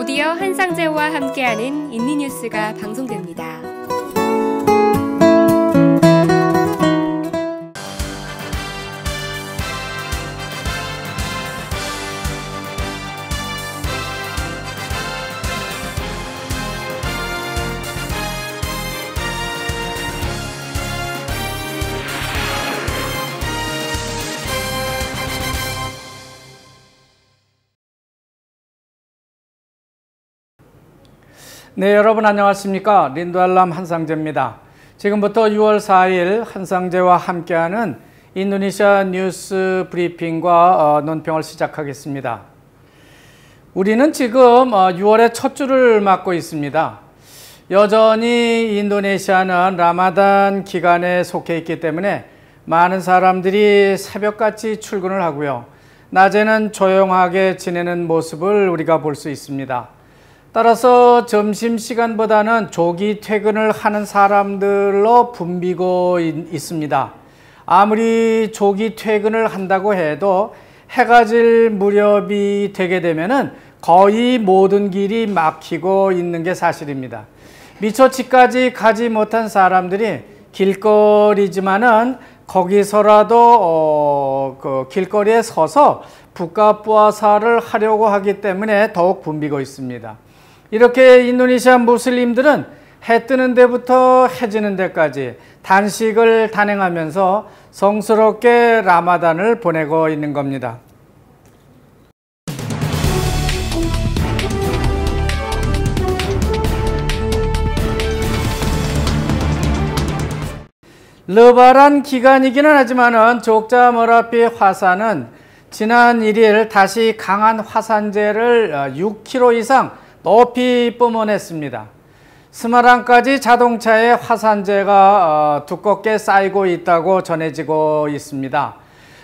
드디어 한상제와 함께하는 인리뉴스가 방송됩니다. 네, 여러분 안녕하십니까? 린도알람 한상제입니다. 지금부터 6월 4일 한상제와 함께하는 인도네시아 뉴스 브리핑과 논평을 시작하겠습니다. 우리는 지금 6월의 첫 주를 맞고 있습니다. 여전히 인도네시아는 라마단 기간에 속해 있기 때문에 많은 사람들이 새벽같이 출근을 하고요. 낮에는 조용하게 지내는 모습을 우리가 볼 수 있습니다. 따라서 점심시간보다는 조기 퇴근을 하는 사람들로 붐비고 있습니다. 아무리 조기 퇴근을 한다고 해도 해가 질 무렵이 되게 되면은 거의 모든 길이 막히고 있는 게 사실입니다. 미처 집까지 가지 못한 사람들이 길거리지만은 거기서라도 그 길거리에 서서 붓가부아사를 하려고 하기 때문에 더욱 붐비고 있습니다. 이렇게 인도네시아 무슬림들은 해 뜨는 데부터 해 지는 데까지 단식을 단행하면서 성스럽게 라마단을 보내고 있는 겁니다. 르바란 기간이기는 하지만은 족자 머라피 화산은 지난 1일 다시 강한 화산재를 6km 이상 높이 뿜어냈습니다. 스마랑까지 자동차에 화산재가 두껍게 쌓이고 있다고 전해지고 있습니다.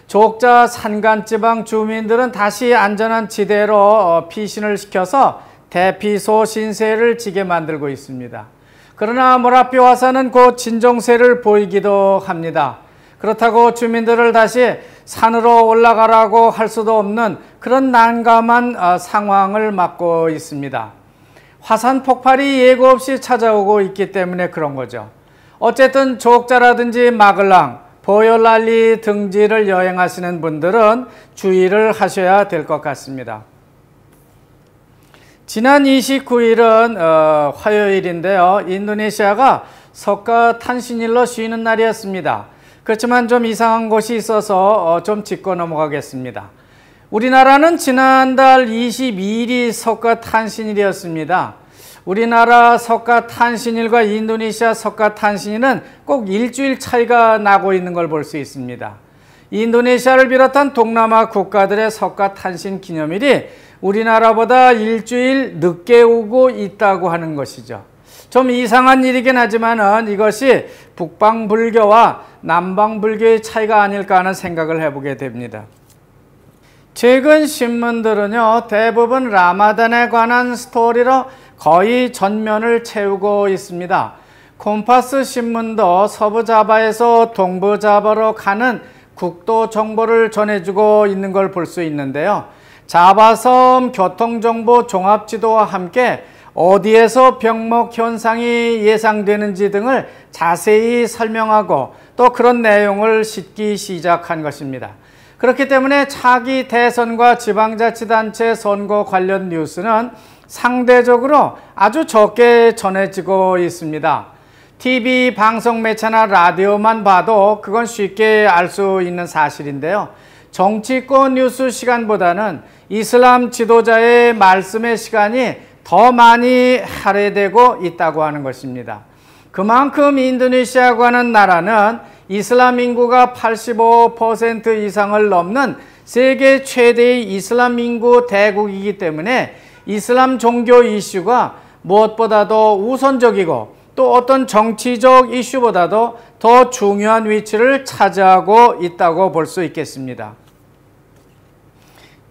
족자 산간지방 주민들은 다시 안전한 지대로 피신을 시켜서 대피소 신세를 지게 만들고 있습니다. 그러나 모라피 화산은 곧 진정세를 보이기도 합니다. 그렇다고 주민들을 다시 산으로 올라가라고 할 수도 없는 그런 난감한 상황을 맞고 있습니다. 화산 폭발이 예고 없이 찾아오고 있기 때문에 그런 거죠. 어쨌든 족자라든지 마글랑, 보요랄리 등지를 여행하시는 분들은 주의를 하셔야 될 것 같습니다. 지난 29일은 화요일인데요. 인도네시아가 석가탄신일로 쉬는 날이었습니다. 그렇지만 좀 이상한 것이 있어서 좀 짚고 넘어가겠습니다. 우리나라는 지난달 22일이 석가탄신일이었습니다. 우리나라 석가탄신일과 인도네시아 석가탄신일은 꼭 일주일 차이가 나고 있는 걸 볼 수 있습니다. 인도네시아를 비롯한 동남아 국가들의 석가탄신 기념일이 우리나라보다 일주일 늦게 오고 있다고 하는 것이죠. 좀 이상한 일이긴 하지만은 이것이 북방불교와 남방불교의 차이가 아닐까 하는 생각을 해보게 됩니다. 최근 신문들은요, 대부분 라마단에 관한 스토리로 거의 전면을 채우고 있습니다. 콤파스 신문도 서부자바에서 동부자바로 가는 국도 정보를 전해주고 있는 걸 볼 수 있는데요. 자바섬 교통정보 종합지도와 함께 어디에서 병목 현상이 예상되는지 등을 자세히 설명하고 또 그런 내용을 싣기 시작한 것입니다. 그렇기 때문에 차기 대선과 지방자치단체 선거 관련 뉴스는 상대적으로 아주 적게 전해지고 있습니다. TV 방송 매체나 라디오만 봐도 그건 쉽게 알 수 있는 사실인데요. 정치권 뉴스 시간보다는 이슬람 지도자의 말씀의 시간이 더 많이 할애되고 있다고 하는 것입니다. 그만큼 인도네시아라는 나라는 이슬람 인구가 85% 이상을 넘는 세계 최대의 이슬람 인구 대국이기 때문에 이슬람 종교 이슈가 무엇보다도 우선적이고 또 어떤 정치적 이슈보다도 더 중요한 위치를 차지하고 있다고 볼 수 있겠습니다.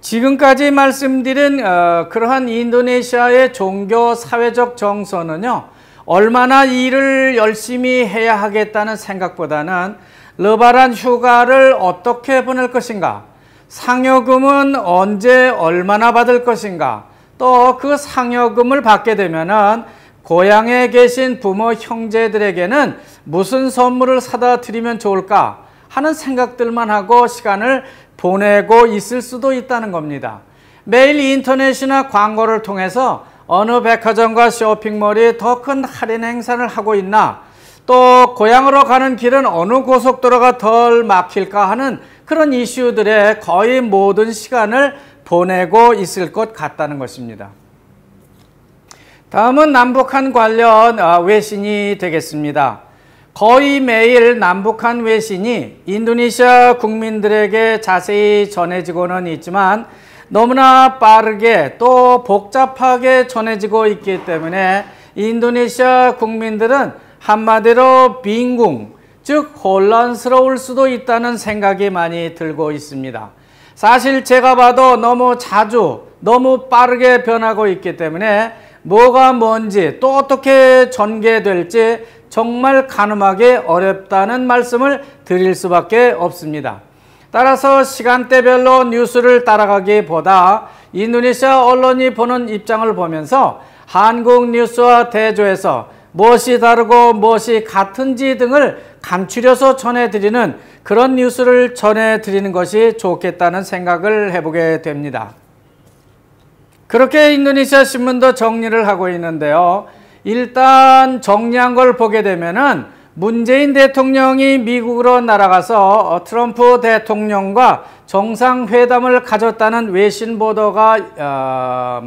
지금까지 말씀드린 그러한 인도네시아의 종교 사회적 정서는요, 얼마나 일을 열심히 해야 하겠다는 생각보다는 르바란 휴가를 어떻게 보낼 것인가, 상여금은 언제 얼마나 받을 것인가, 또 그 상여금을 받게 되면은 고향에 계신 부모 형제들에게는 무슨 선물을 사다 드리면 좋을까 하는 생각들만 하고 시간을 보내고 있을 수도 있다는 겁니다. 매일 인터넷이나 광고를 통해서 어느 백화점과 쇼핑몰이 더 큰 할인 행사를 하고 있나, 또 고향으로 가는 길은 어느 고속도로가 덜 막힐까 하는 그런 이슈들에 거의 모든 시간을 보내고 있을 것 같다는 것입니다. 다음은 남북한 관련 외신이 되겠습니다. 거의 매일 남북한 외신이 인도네시아 국민들에게 자세히 전해지고는 있지만 너무나 빠르게 또 복잡하게 전해지고 있기 때문에 인도네시아 국민들은 한마디로 빈궁, 즉 혼란스러울 수도 있다는 생각이 많이 들고 있습니다. 사실 제가 봐도 너무 자주 너무 빠르게 변하고 있기 때문에 뭐가 뭔지 또 어떻게 전개될지 정말 가늠하기 어렵다는 말씀을 드릴 수밖에 없습니다. 따라서 시간대별로 뉴스를 따라가기보다 인도네시아 언론이 보는 입장을 보면서 한국 뉴스와 대조해서 무엇이 다르고 무엇이 같은지 등을 감추려서 전해드리는 그런 뉴스를 전해드리는 것이 좋겠다는 생각을 해보게 됩니다. 그렇게 인도네시아 신문도 정리를 하고 있는데요. 일단 정리한 걸 보게 되면은 문재인 대통령이 미국으로 날아가서 트럼프 대통령과 정상회담을 가졌다는 외신 보도가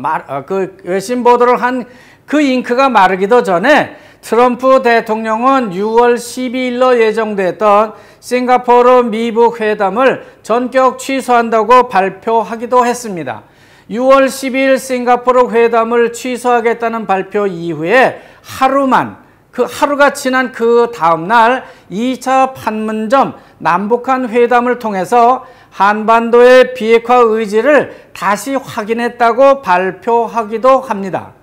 외신 보도를 한 그 잉크가 마르기도 전에 트럼프 대통령은 6월 12일로 예정됐던 싱가포르 미북 회담을 전격 취소한다고 발표하기도 했습니다. 6월 12일 싱가포르 회담을 취소하겠다는 발표 이후에 하루가 지난 그 다음날 2차 판문점 남북한 회담을 통해서 한반도의 비핵화 의지를 다시 확인했다고 발표하기도 합니다.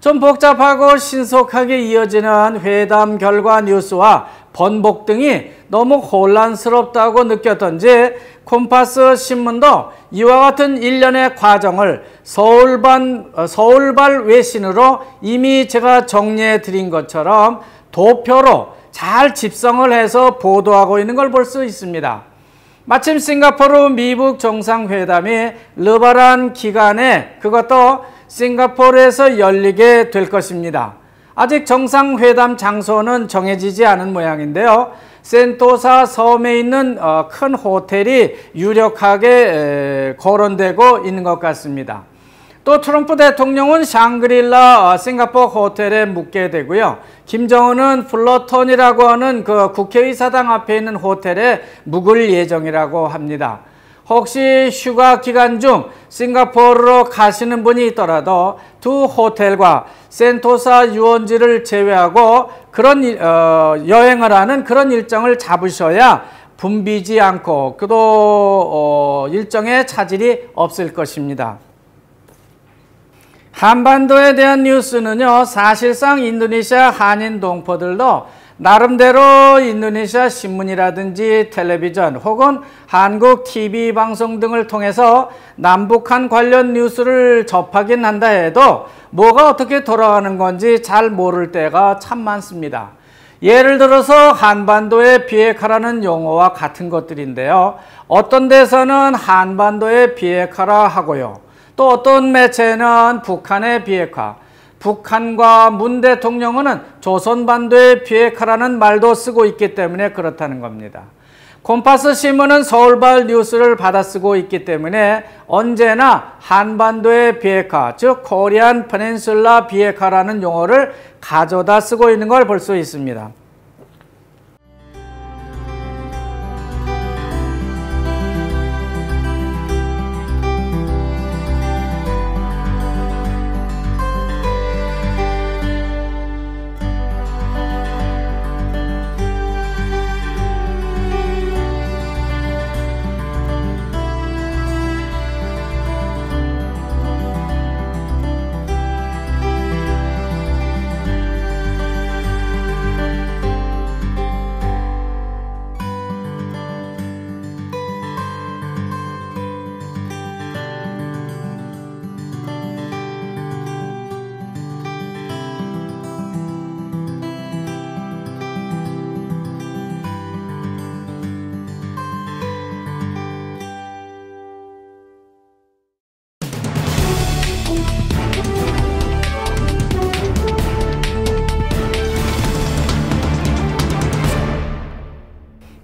좀 복잡하고 신속하게 이어지는 회담 결과 뉴스와 번복 등이 너무 혼란스럽다고 느꼈던지 콤파스 신문도 이와 같은 일련의 과정을 서울발 외신으로 이미 제가 정리해 드린 것처럼 도표로 잘 집성을 해서 보도하고 있는 걸 볼 수 있습니다. 마침 싱가포르 미북 정상회담이 르바란 기간에 그것도 싱가포르에서 열리게 될 것입니다. 아직 정상회담 장소는 정해지지 않은 모양인데요. 센토사 섬에 있는 큰 호텔이 유력하게 거론되고 있는 것 같습니다. 또 트럼프 대통령은 샹그릴라 싱가포르 호텔에 묵게 되고요. 김정은은 플러턴이라고 하는 그 국회의사당 앞에 있는 호텔에 묵을 예정이라고 합니다. 혹시 휴가 기간 중 싱가포르로 가시는 분이 있더라도 두 호텔과 센토사 유원지를 제외하고 그런 여행을 하는 그런 일정을 잡으셔야 붐비지 않고 그도 일정에 차질이 없을 것입니다. 한반도에 대한 뉴스는요, 사실상 인도네시아 한인 동포들도 나름대로 인도네시아 신문이라든지 텔레비전 혹은 한국 TV 방송 등을 통해서 남북한 관련 뉴스를 접하긴 한다 해도 뭐가 어떻게 돌아가는 건지 잘 모를 때가 참 많습니다. 예를 들어서 한반도의 비핵화라는 용어와 같은 것들인데요. 어떤 데서는 한반도의 비핵화라 하고요. 또 어떤 매체는 북한의 비핵화, 북한과 문 대통령은 조선반도의 비핵화라는 말도 쓰고 있기 때문에 그렇다는 겁니다. 콤파스 신문은 서울발 뉴스를 받아쓰고 있기 때문에 언제나 한반도의 비핵화, 즉 코리안 페닌슐라 비핵화라는 용어를 가져다 쓰고 있는 걸 볼 수 있습니다.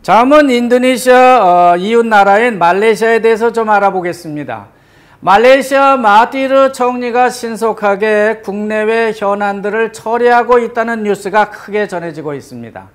다음은 인도네시아 이웃 나라인 말레이시아에 대해서 좀 알아보겠습니다. 말레이시아 마하티르 총리가 신속하게 국내외 현안들을 처리하고 있다는 뉴스가 크게 전해지고 있습니다.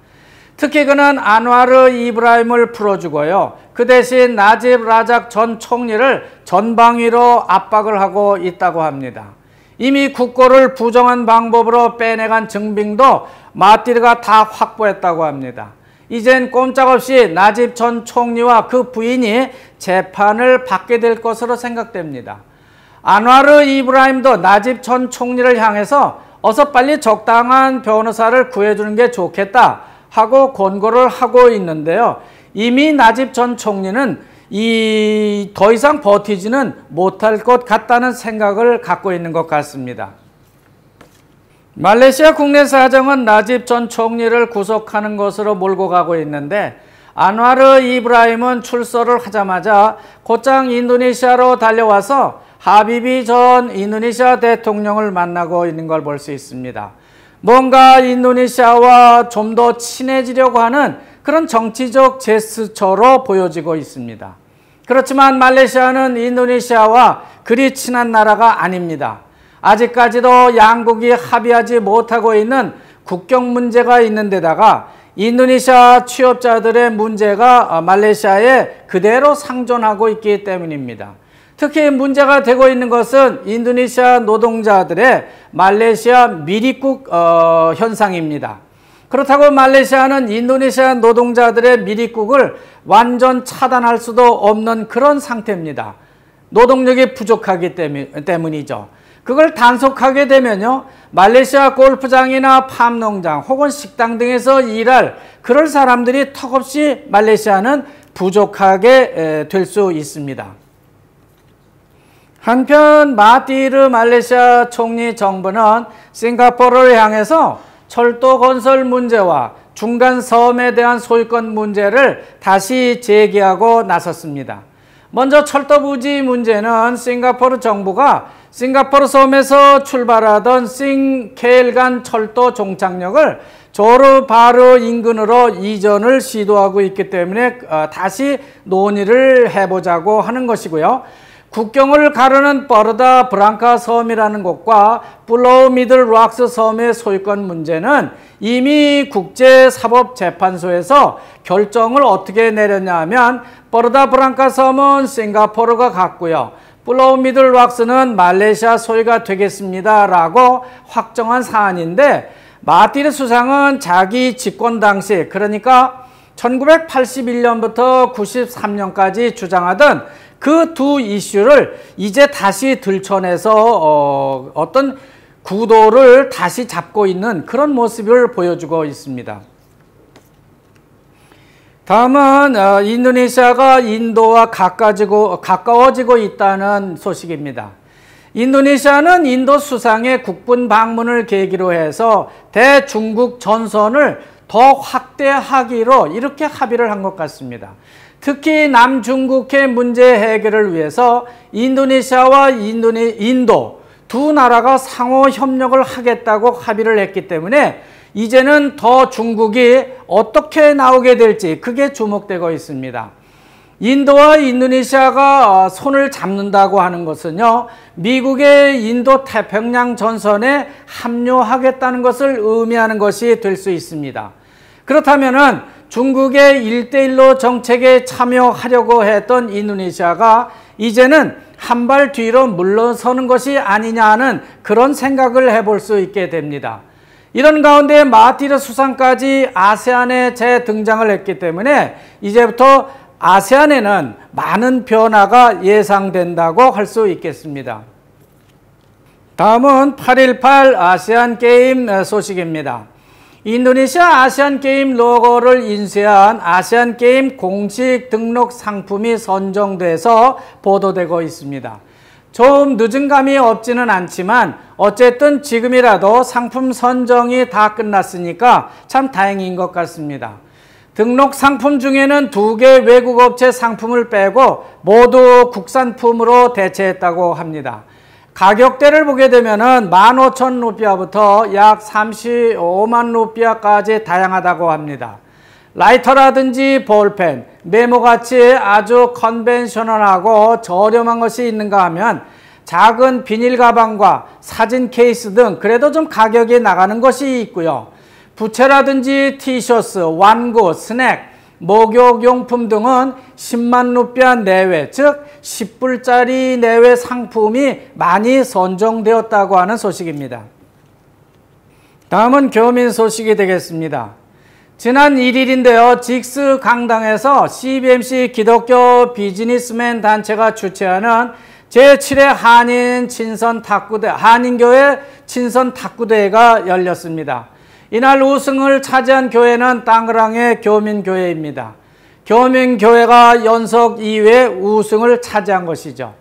특히 그는 안와르 이브라힘을 풀어주고요. 그 대신 나집 라작 전 총리를 전방위로 압박을 하고 있다고 합니다. 이미 국고를 부정한 방법으로 빼내간 증빙도 마하티르가 다 확보했다고 합니다. 이젠 꼼짝없이 나집 전 총리와 그 부인이 재판을 받게 될 것으로 생각됩니다. 안와르 이브라힘도 나집 전 총리를 향해서 어서 빨리 적당한 변호사를 구해주는 게 좋겠다 하고 권고를 하고 있는데요. 이미 나집 전 총리는 더 이상 버티지는 못할 것 같다는 생각을 갖고 있는 것 같습니다. 말레이시아 국내 사정은 나집 전 총리를 구속하는 것으로 몰고 가고 있는데 안와르 이브라힘은 출소를 하자마자 곧장 인도네시아로 달려와서 하비비 전 인도네시아 대통령을 만나고 있는 걸 볼 수 있습니다. 뭔가 인도네시아와 좀 더 친해지려고 하는 그런 정치적 제스처로 보여지고 있습니다. 그렇지만 말레이시아는 인도네시아와 그리 친한 나라가 아닙니다. 아직까지도 양국이 합의하지 못하고 있는 국경 문제가 있는 데다가 인도네시아 취업자들의 문제가 말레이시아에 그대로 상존하고 있기 때문입니다. 특히 문제가 되고 있는 것은 인도네시아 노동자들의 말레이시아 미입국 현상입니다. 그렇다고 말레이시아는 인도네시아 노동자들의 미입국을 완전 차단할 수도 없는 그런 상태입니다. 노동력이 부족하기 때문이죠. 그걸 단속하게 되면요, 말레이시아 골프장이나 팜농장 혹은 식당 등에서 일할 그럴 사람들이 턱없이 말레이시아는 부족하게 될 수 있습니다. 한편 마하티르 말레이시아 총리 정부는 싱가포르를 향해서 철도 건설 문제와 중간 섬에 대한 소유권 문제를 다시 제기하고 나섰습니다. 먼저 철도 부지 문제는 싱가포르 정부가 싱가포르 섬에서 출발하던 싱케일간 철도 종착역을 조르 바르 인근으로 이전을 시도하고 있기 때문에 다시 논의를 해보자고 하는 것이고요. 국경을 가르는 버르다 브랑카 섬이라는 곳과 플로우 미들 락스 섬의 소유권 문제는 이미 국제사법재판소에서 결정을 어떻게 내렸냐 하면 버르다 브랑카 섬은 싱가포르가 갖고요. 플로우 미들 락스는 말레이시아 소유가 되겠습니다 라고 확정한 사안인데 마하티르 수상은 자기 집권 당시 그러니까 1981년부터 93년까지 주장하던 그 두 이슈를 이제 다시 들춰내서 어떤 구도를 다시 잡고 있는 그런 모습을 보여주고 있습니다. 다음은 인도네시아가 인도와 가까워지고 있다는 소식입니다. 인도네시아는 인도 수상의 국분 방문을 계기로 해서 대중국 전선을 더 확대하기로 이렇게 합의를 한 것 같습니다. 특히 남중국해 문제 해결을 위해서 인도네시아와 인도 두 나라가 상호 협력을 하겠다고 합의를 했기 때문에 이제는 더 중국이 어떻게 나오게 될지 그게 주목되고 있습니다. 인도와 인도네시아가 손을 잡는다고 하는 것은요, 미국의 인도 태평양 전선에 합류하겠다는 것을 의미하는 것이 될 수 있습니다. 그렇다면은 중국의 1대1로 정책에 참여하려고 했던 인도네시아가 이제는 한 발 뒤로 물러서는 것이 아니냐 하는 그런 생각을 해볼 수 있게 됩니다. 이런 가운데 마하티르 수상까지 아세안에 재등장을 했기 때문에 이제부터 아세안에는 많은 변화가 예상된다고 할 수 있겠습니다. 다음은 8.18 아세안 게임 소식입니다. 인도네시아 아세안 게임 로고를 인쇄한 아세안 게임 공식 등록 상품이 선정돼서 보도되고 있습니다. 좀 늦은 감이 없지는 않지만 어쨌든 지금이라도 상품 선정이 다 끝났으니까 참 다행인 것 같습니다. 등록 상품 중에는 2개 외국 업체 상품을 빼고 모두 국산품으로 대체했다고 합니다. 가격대를 보게 되면은 15,000루피아부터 약 35만 루피아까지 다양하다고 합니다. 라이터라든지 볼펜, 메모같이 아주 컨벤셔널하고 저렴한 것이 있는가 하면 작은 비닐 가방과 사진 케이스 등 그래도 좀 가격이 나가는 것이 있고요. 부채라든지 티셔츠, 완구, 스낵, 목욕용품 등은 10만 루피아 내외, 즉 10불짜리 내외 상품이 많이 선정되었다고 하는 소식입니다. 다음은 교민 소식이 되겠습니다. 지난 1일인데요. 직스 강당에서 CBMC 기독교 비즈니스맨 단체가 주최하는 제7회 한인교회 친선 탁구대회가 열렸습니다. 이날 우승을 차지한 교회는 땅그랑의 교민교회입니다. 교민교회가 연속 2회 우승을 차지한 것이죠.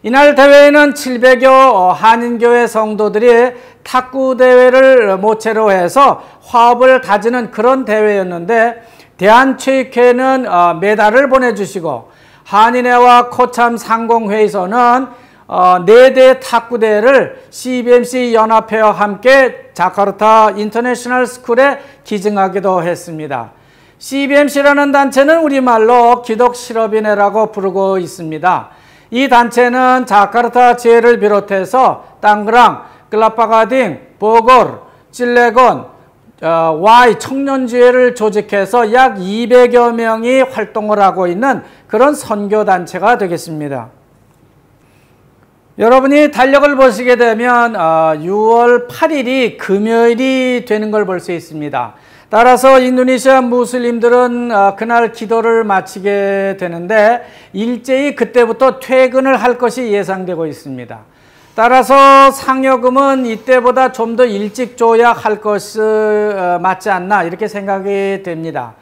이날 대회에는 700여 한인교회 성도들이 탁구대회를 모체로 해서 화합을 다지는 그런 대회였는데 대한체육회는 메달을 보내주시고 한인회와 코참 상공회의소는 4대 탁구대회를 CBMC 연합회와 함께 자카르타 인터내셔널 스쿨에 기증하기도 했습니다. CBMC라는 단체는 우리말로 기독실업인회라고 부르고 있습니다. 이 단체는 자카르타 지회를 비롯해서 땅그랑, 클라파가딩, 보골, 찔레건, Y 청년지회를 조직해서 약 200여 명이 활동을 하고 있는 그런 선교단체가 되겠습니다. 여러분이 달력을 보시게 되면 6월 8일이 금요일이 되는 걸 볼 수 있습니다. 따라서 인도네시아 무슬림들은 그날 기도를 마치게 되는데 일제히 그때부터 퇴근을 할 것이 예상되고 있습니다. 따라서 상여금은 이때보다 좀 더 일찍 줘야 할 것이 맞지 않나 이렇게 생각이 됩니다.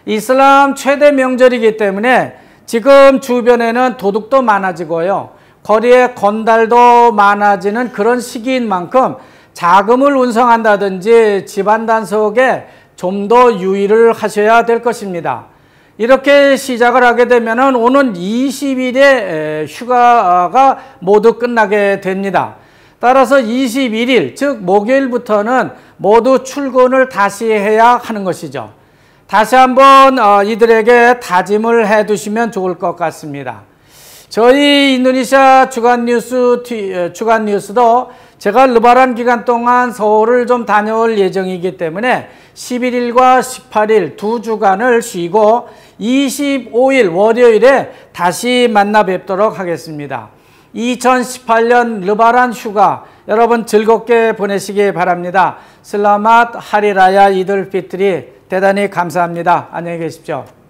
이슬람 최대 명절이기 때문에 지금 주변에는 도둑도 많아지고요. 거리에 건달도 많아지는 그런 시기인 만큼 자금을 운송한다든지 집안 단속에 좀 더 유의를 하셔야 될 것입니다. 이렇게 시작을 하게 되면 오는 20일에 휴가가 모두 끝나게 됩니다. 따라서 21일, 즉 목요일부터는 모두 출근을 다시 해야 하는 것이죠. 다시 한번 이들에게 다짐을 해 두시면 좋을 것 같습니다. 저희 인도네시아 주간 뉴스도 제가 르바란 기간 동안 서울을 좀 다녀올 예정이기 때문에 11일과 18일 두 주간을 쉬고 25일 월요일에 다시 만나 뵙도록 하겠습니다. 2018년 르바란 휴가 여러분 즐겁게 보내시기 바랍니다. 슬라맛 하리라야 이들 피트리 대단히 감사합니다. 안녕히 계십시오.